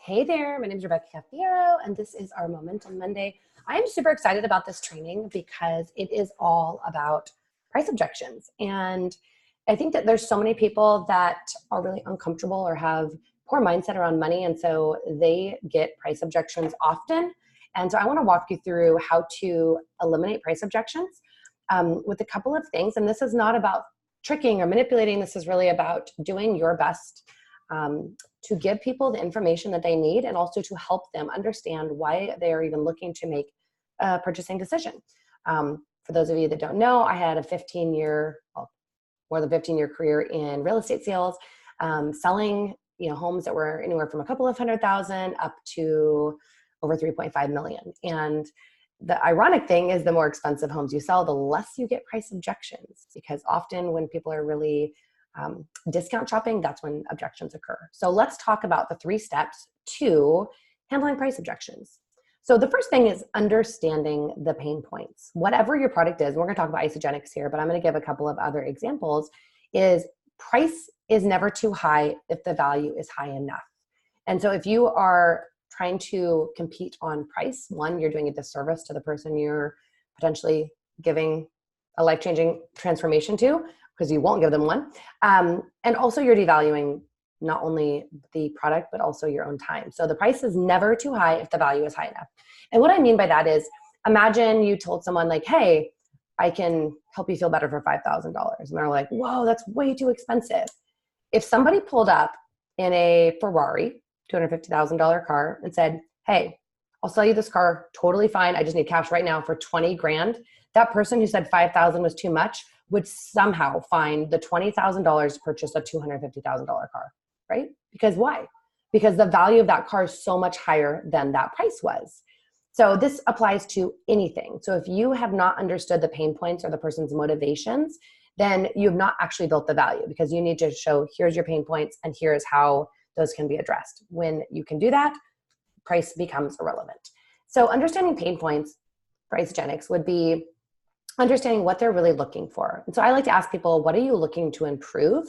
Hey there, my name is Rebecca Cafiero, and this is our Momentum Monday. I am super excited about this training because it is all about price objections. And I think that there's so many people that are really uncomfortable or have poor mindset around money, and so they get price objections often. And so I want to walk you through how to eliminate price objections with a couple of things. And this is not about tricking or manipulating. This is really about doing your best to give people the information that they need and also to help them understand why they are even looking to make a purchasing decision. For those of you that don't know, I had a more than 15-year career in real estate sales, selling homes that were anywhere from a couple of $100,000 up to over 3.5 million. And the ironic thing is the more expensive homes you sell, the less you get price objections, because often when people are really discount shopping, that's when objections occur. So let's talk about the 3 steps to handling price objections. So the first thing is understanding the pain points. Whatever your product is, we're going to talk about Isogenics here, but I'm going to give a couple of other examples, is price is never too high if the value is high enough. And so if you are trying to compete on price, one, you're doing a disservice to the person you're potentially giving a life-changing transformation to, because you won't give them one. And also you're devaluing not only the product, but also your own time. So the price is never too high if the value is high enough. And what I mean by that is, imagine you told someone like, hey, I can help you feel better for $5,000. And they're like, whoa, that's way too expensive. If somebody pulled up in a Ferrari, $250,000 car, and said, hey, I'll sell you this car totally fine, I just need cash right now for 20 grand. That person who said 5,000 was too much would somehow find the $20,000 to purchase a $250,000 car, right? Because why? Because the value of that car is so much higher than that price was. So this applies to anything. So if you have not understood the pain points or the person's motivations, then you have not actually built the value, because you need to show, here's your pain points and here's how those can be addressed. When you can do that, price becomes irrelevant. So understanding pain points for Isogenics would be understanding what they're really looking for. And so I like to ask people, what are you looking to improve?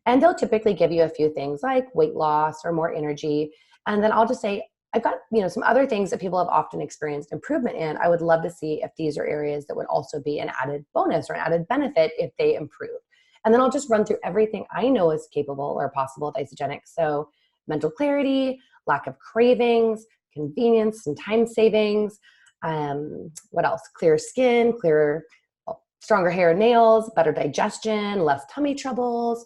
And they'll typically give you a few things like weight loss or more energy. And then I'll just say, I've got some other things that people have often experienced improvement in. I would love to see if these are areas that would also be an added bonus or an added benefit if they improve. And then I'll just run through everything I know is capable or possible with Isogenics. So mental clarity, lack of cravings, convenience and time savings. What else? Clear skin, stronger hair and nails, better digestion, less tummy troubles,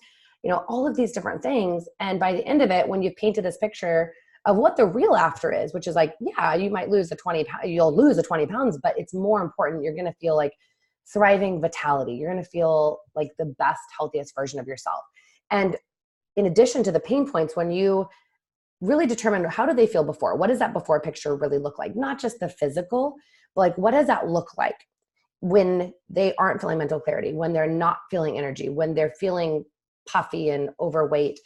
all of these different things. And by the end of it, when you've painted this picture of what the real after is, which is like, yeah, you might lose you'll lose the 20 pounds, but it's more important. You're going to feel like thriving vitality. You're going to feel like the best, healthiest version of yourself. And in addition to the pain points, when you really determine how do they feel before, what does that before picture really look like? Not just the physical, but like, what does that look like when they aren't feeling mental clarity, when they're not feeling energy, when they're feeling puffy and overweight?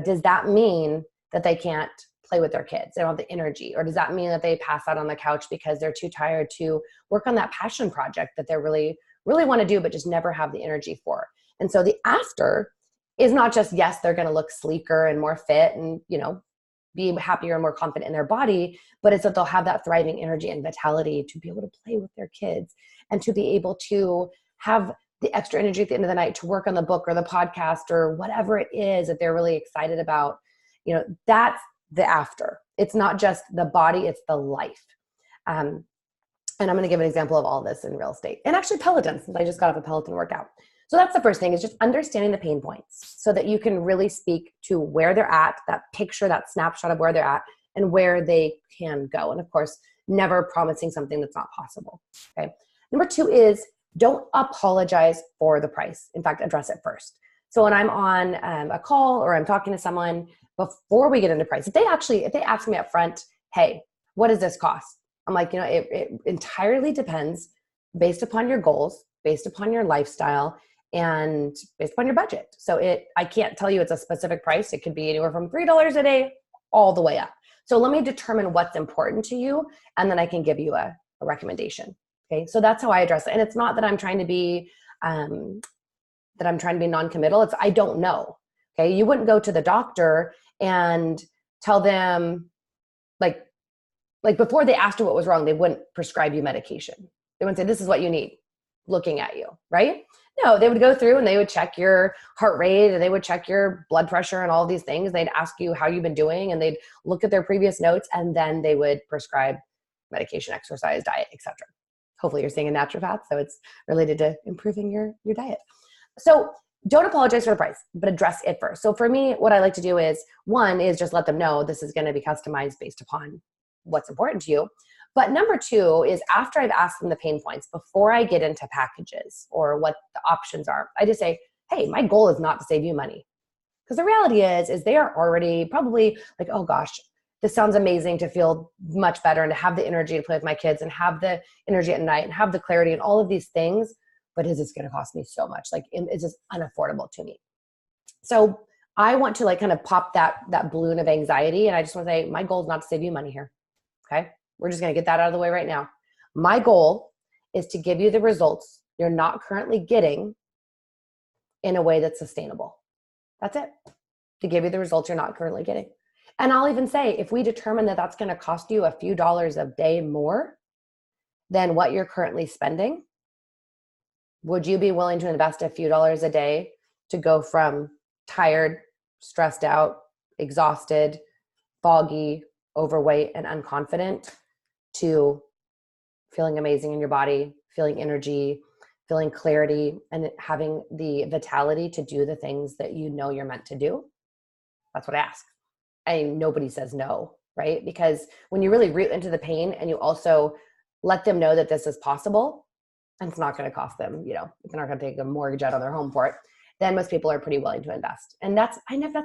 Does that mean that they can't play with their kids? They don't have the energy? Or does that mean that they pass out on the couch because they're too tired to work on that passion project that they really, really want to do, but just never have the energy for? And so the after is not just, yes, they're going to look sleeker and more fit and, be happier and more confident in their body, but it's that they'll have that thriving energy and vitality to be able to play with their kids and to be able to have the extra energy at the end of the night to work on the book or the podcast or whatever it is that they're really excited about. That's the after. It's not just the body, it's the life. And I'm going to give an example of all this in real estate and actually Peloton, since I just got off a Peloton workout. So that's the first thing, is just understanding the pain points so that you can really speak to where they're at, that picture, that snapshot of where they're at and where they can go. And of course, never promising something that's not possible. Okay. Number 2 is don't apologize for the price. In fact, address it first. So when I'm on a call or I'm talking to someone, before we get into price, if they ask me up front, hey, what does this cost? I'm like, it entirely depends based upon your goals, based upon your lifestyle, and based upon your budget. So I can't tell you it's a specific price. It could be anywhere from $3 a day all the way up. So let me determine what's important to you, and then I can give you a recommendation. Okay, so that's how I address it. And it's not that I'm trying to be non-committal. It's I don't know. Okay, you wouldn't go to the doctor and tell them Like, like before they asked you what was wrong, they wouldn't prescribe you medication. They wouldn't say, this is what you need, looking at you, right? No, they would go through and they would check your heart rate and they would check your blood pressure and all these things. They'd ask you how you've been doing and they'd look at their previous notes and then they would prescribe medication, exercise, diet, etc. Hopefully you're seeing a naturopath, so it's related to improving your diet. So don't apologize for the price, but address it first. So for me, what I like to do is, one is just let them know this is going to be customized based upon what's important to you. But number two is after I've asked them the pain points, before I get into packages or what the options are, I just say, hey, my goal is not to save you money. Because the reality is they are already probably like, oh gosh, this sounds amazing to feel much better and to have the energy to play with my kids and have the energy at night and have the clarity and all of these things. But is this going to cost me so much? Like, it's just unaffordable to me. So I want to like kind of pop that balloon of anxiety. And I just want to say, my goal is not to save you money here. Okay. We're just going to get that out of the way right now. My goal is to give you the results you're not currently getting in a way that's sustainable. That's it. To give you the results you're not currently getting. And I'll even say, if we determine that that's going to cost you a few dollars a day more than what you're currently spending, would you be willing to invest a few dollars a day to go from tired, stressed out, exhausted, foggy, overweight, and unconfident to feeling amazing in your body, feeling energy, feeling clarity, and having the vitality to do the things that you know you're meant to do? That's what I ask. And nobody says no, right? Because when you really root into the pain and you also let them know that this is possible, and it's not going to cost them, they're not going to take a mortgage out on their home for it, then most people are pretty willing to invest. And that's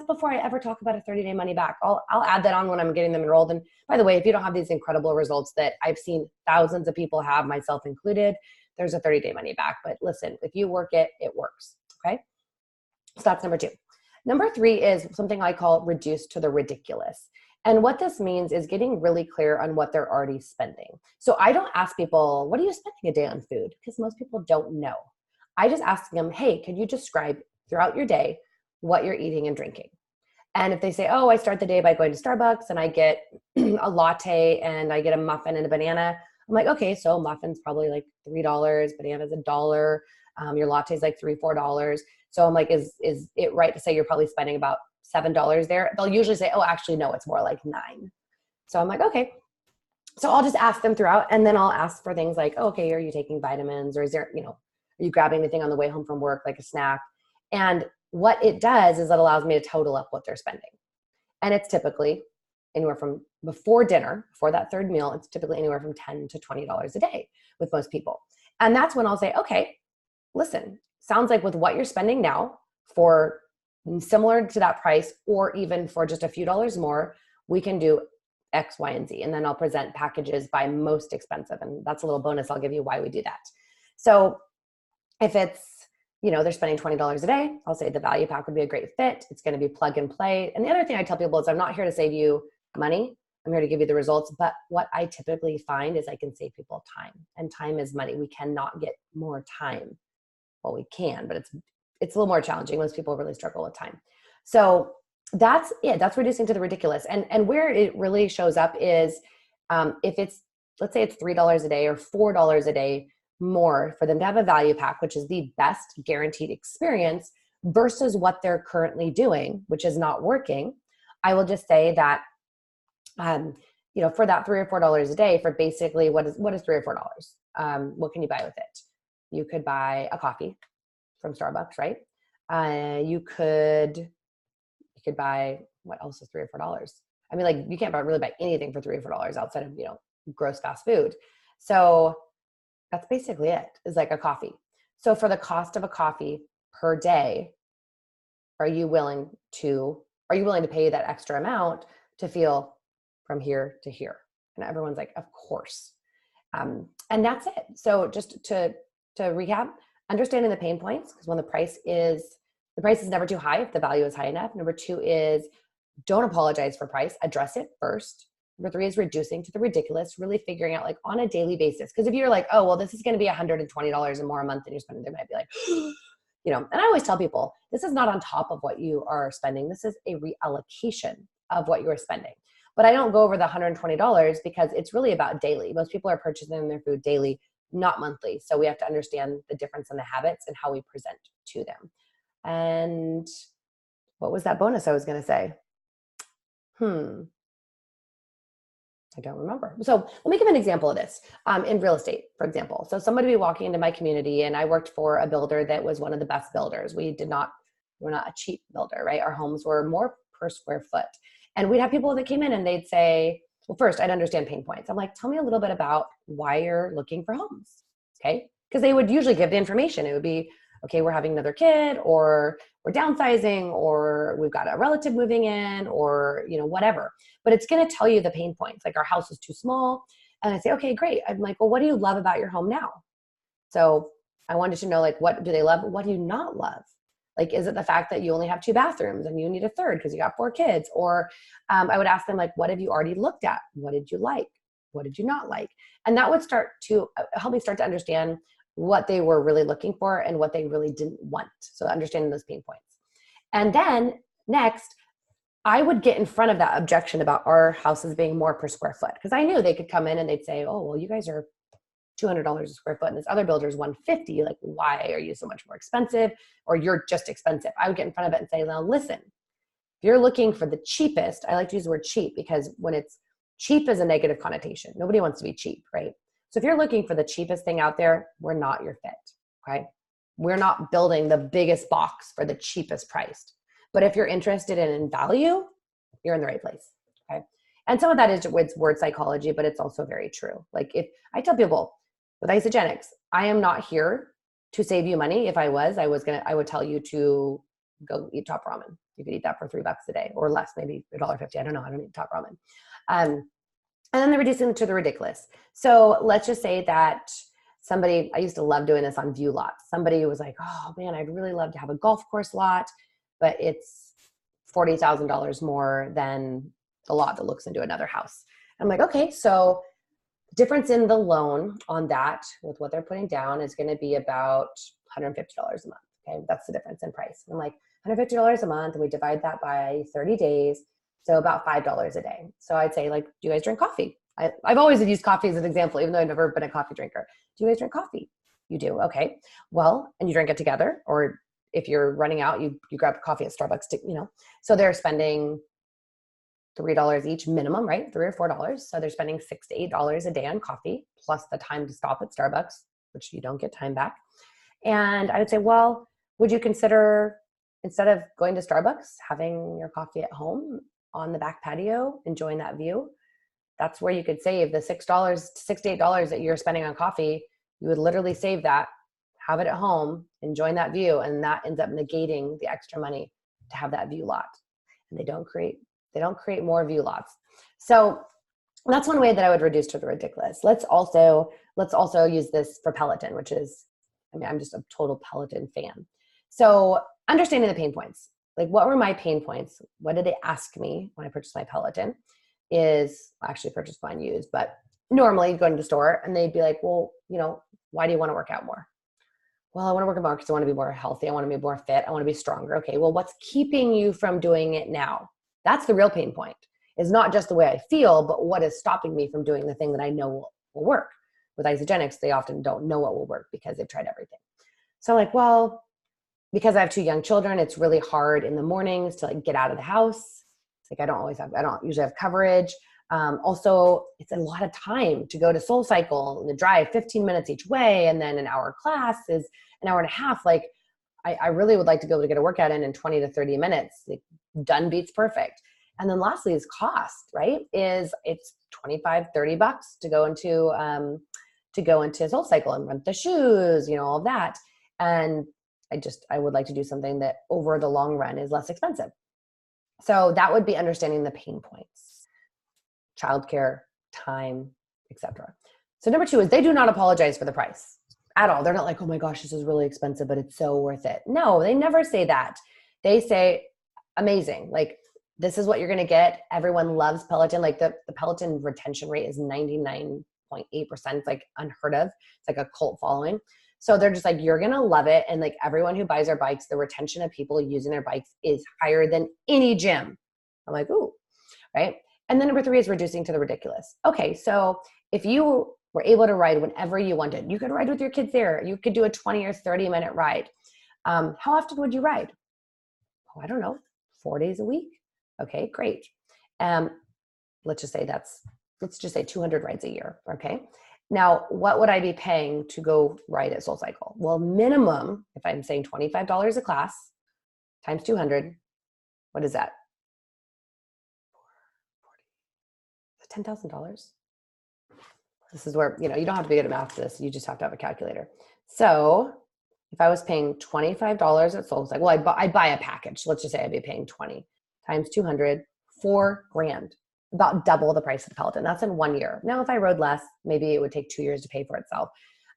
before I ever talk about a 30-day money back. I'll add that on when I'm getting them enrolled. And by the way, if you don't have these incredible results that I've seen thousands of people have, myself included, there's a 30-day money back. But listen, if you work it, it works. Okay. So that's number two. Number three is something I call reduce to the ridiculous. And what this means is getting really clear on what they're already spending. So I don't ask people, what are you spending a day on food? Because most people don't know. I just ask them, hey, could you describe throughout your day what you're eating and drinking? And if they say, oh, I start the day by going to Starbucks and I get a latte and I get a muffin and a banana, I'm like, okay, so muffin's probably like $3, banana's $1, your latte's like $3, $4. So I'm like, is it right to say you're probably spending about $7 there? They'll usually say, oh, actually, no, it's more like $9. So I'm like, okay. So I'll just ask them throughout, and then I'll ask for things like, oh, okay, are you taking vitamins, or is there, are you grabbing anything on the way home from work, like a snack? And what it does is it allows me to total up what they're spending. And it's typically anywhere from before dinner, before that third meal, it's typically anywhere from $10 to $20 a day with most people. And that's when I'll say, okay, listen, sounds like with what you're spending now for similar to that price, or even for just a few dollars more, we can do X, Y, and Z. And then I'll present packages by most expensive. And that's a little bonus. I'll give you why we do that. So if it's, they're spending $20 a day, I'll say the value pack would be a great fit. It's going to be plug and play. And the other thing I tell people is I'm not here to save you money. I'm here to give you the results. But what I typically find is I can save people time, and time is money. We cannot get more time. Well, we can, but it's a little more challenging. Most people really struggle with time. So that's it. That's reducing to the ridiculous. And where it really shows up is if it's, let's say it's $3 a day or $4 a day more for them to have a value pack, which is the best guaranteed experience, versus what they're currently doing, which is not working. I will just say that, for that $3 or $4 a day, for basically what is $3 or $4? What can you buy with it? You could buy a coffee from Starbucks, right? You could buy, what else is $3 or $4? I mean, like, you can't really buy anything for $3 or $4 outside of, gross fast food. So that's basically it, is like a coffee. So for the cost of a coffee per day, are you willing to pay that extra amount to feel from here to here? And everyone's like, of course. And that's it. So just to recap, understanding the pain points, because when the price is never too high if the value is high enough. Number two is don't apologize for price, address it first. Number three is reducing to the ridiculous, really figuring out like on a daily basis. Because if you're like, oh, well, this is going to be $120 and more a month than you're spending, they might be like, and I always tell people, this is not on top of what you are spending. This is a reallocation of what you are spending. But I don't go over the $120 because it's really about daily. Most people are purchasing their food daily, not monthly. So we have to understand the difference in the habits and how we present to them. And what was that bonus I was going to say? I don't remember. So let me give an example of this in real estate, for example. So somebody would be walking into my community, and I worked for a builder that was one of the best builders. We're not a cheap builder, right? Our homes were more per square foot. And we'd have people that came in and they'd say, well, first I'd understand pain points. I'm like, tell me a little bit about why you're looking for homes. Okay. Because they would usually give the information. It would be, okay, we're having another kid, or we're downsizing, or we've got a relative moving in, or, whatever. But it's going to tell you the pain points. Like, our house is too small. And I say, okay, great. I'm like, well, what do you love about your home now? So I wanted to know, like, what do they love? What do you not love? Like, is it the fact that you only have 2 bathrooms and you need a third because you got 4 kids? Or I would ask them, like, what have you already looked at? What did you like? What did you not like? And that would start to help me start to understand what they were really looking for and what they really didn't want. So understanding those pain points. And then next, I would get in front of that objection about our houses being more per square foot. Because I knew they could come in and they'd say, oh, well, you guys are $200 a square foot and this other builder is $150. Like, why are you so much more expensive? Or you're just expensive. I would get in front of it and say, now listen, if you're looking for the cheapest, I like to use the word cheap because when it's cheap is a negative connotation. Nobody wants to be cheap, right? So if you're looking for the cheapest thing out there, we're not your fit, okay? We're not building the biggest box for the cheapest priced. But if you're interested in value, you're in the right place, okay? And some of that is with word psychology, but it's also very true. Like, if I tell people with Isogenics, I am not here to save you money. If I would tell you to go eat top ramen. You could eat that for $3 a day or less, maybe $1.50. I don't know. I don't eat top ramen. And then they're reducing it to the ridiculous. So let's just say that somebody, I used to love doing this on view lots. Somebody was like, oh man, I'd really love to have a golf course lot, but it's $40,000 more than the lot that looks into another house. I'm like, okay, so difference in the loan on that with what they're putting down is going to be about $150 a month. Okay, that's the difference in price. I'm like, $150 a month, and we divide that by 30 days. So about $5 a day. So I'd say, like, do you guys drink coffee? I've always used coffee as an example, even though I've never been a coffee drinker. Do you guys drink coffee? You do. Okay. Well, and you drink it together, or if you're running out, you grab coffee at Starbucks, So they're spending $3 each minimum, right? $3 or $4. So they're spending $6 to $8 a day on coffee, plus the time to stop at Starbucks, which you don't get time back. And I would say, well, would you consider, instead of going to Starbucks, having your coffee at home on the back patio, enjoying that view? That's where you could save the $6 to $8 that you're spending on coffee. You would literally save that, have it at home, enjoying that view, and that ends up negating the extra money to have that view lot. And they don't create more view lots. So that's one way that I would reduce to the ridiculous. Let's also use this for Peloton, which is, I'm just a total Peloton fan. So understanding the pain points. Like, what were my pain points? What did they ask me when I purchased my Peloton? Is actually purchased mine used, but normally going to the store and they'd be like, well, why do you want to work out more? Well, I want to work out more because I want to be more healthy. I want to be more fit. I want to be stronger. Okay, well, what's keeping you from doing it now? That's the real pain point. It's not just the way I feel, but what is stopping me from doing the thing that I know will work. With Isogenics, they often don't know what will work because they've tried everything. So I'm like, well, because I have 2 young children, it's really hard in the mornings to get out of the house. Like, I don't usually have coverage. Also, it's a lot of time to go to Soul Cycle and to drive 15 minutes each way. And then an hour class is an hour and a half. Like, I really would like to be able to get a workout in 20 to 30 minutes. Like, done beats perfect. And then lastly is cost, right? It's $25, $30 to go into Soul Cycle and rent the shoes, all of that. And I would like to do something that over the long run is less expensive. So that would be understanding the pain points, childcare, time, etc. So number 2 is they do not apologize for the price at all. They're not like, oh my gosh, this is really expensive, but it's so worth it. No, they never say that. They say, amazing. Like, this is what you're going to get. Everyone loves Peloton. Like, the Peloton retention rate is 99.8%. It's like unheard of. It's like a cult following. So they're just like, you're going to love it. And like, everyone who buys our bikes, the retention of people using their bikes is higher than any gym. I'm like, ooh, right? And then number 3 is reducing to the ridiculous. Okay, so if you were able to ride whenever you wanted, you could ride with your kids there. You could do a 20 or 30-minute ride. How often would you ride? Oh, I don't know, 4 days a week. Okay, great. Let's just say 200 rides a year. Okay. Now, what would I be paying to go ride at SoulCycle? Well, minimum, if I'm saying $25 a class times 200, what is that? $10,000. This is where, you don't have to be good at math for this. You just have to have a calculator. So if I was paying $25 at SoulCycle, well, I buy a package. Let's just say I'd be paying 20 times 200, $4,000, about double the price of the Peloton. That's in 1 year. Now, if I rode less, maybe it would take 2 years to pay for itself.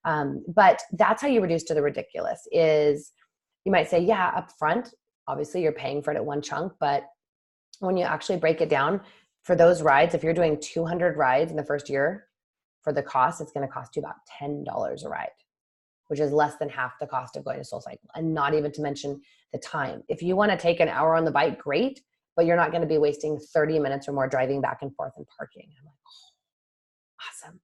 But that's how you reduce to the ridiculous. Is you might say, yeah, up front, obviously you're paying for it at one chunk, but when you actually break it down for those rides, if you're doing 200 rides in the first year, for the cost, it's going to cost you about $10 a ride, which is less than half the cost of going to SoulCycle, and not even to mention the time. If you want to take an hour on the bike, great, but you're not going to be wasting 30 minutes or more driving back and forth and parking. I'm like, oh, awesome.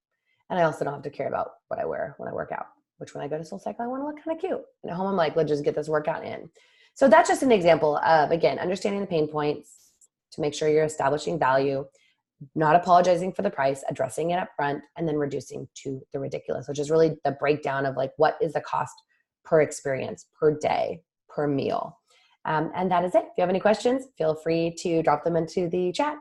And I also don't have to care about what I wear when I work out, which when I go to SoulCycle, I want to look kind of cute. And at home, I'm like, let's just get this workout in. So that's just an example of, again, understanding the pain points to make sure you're establishing value, not apologizing for the price, addressing it up front, and then reducing to the ridiculous, which is really the breakdown of like, what is the cost per experience, per day, per meal. And that is it. If you have any questions, feel free to drop them into the chat.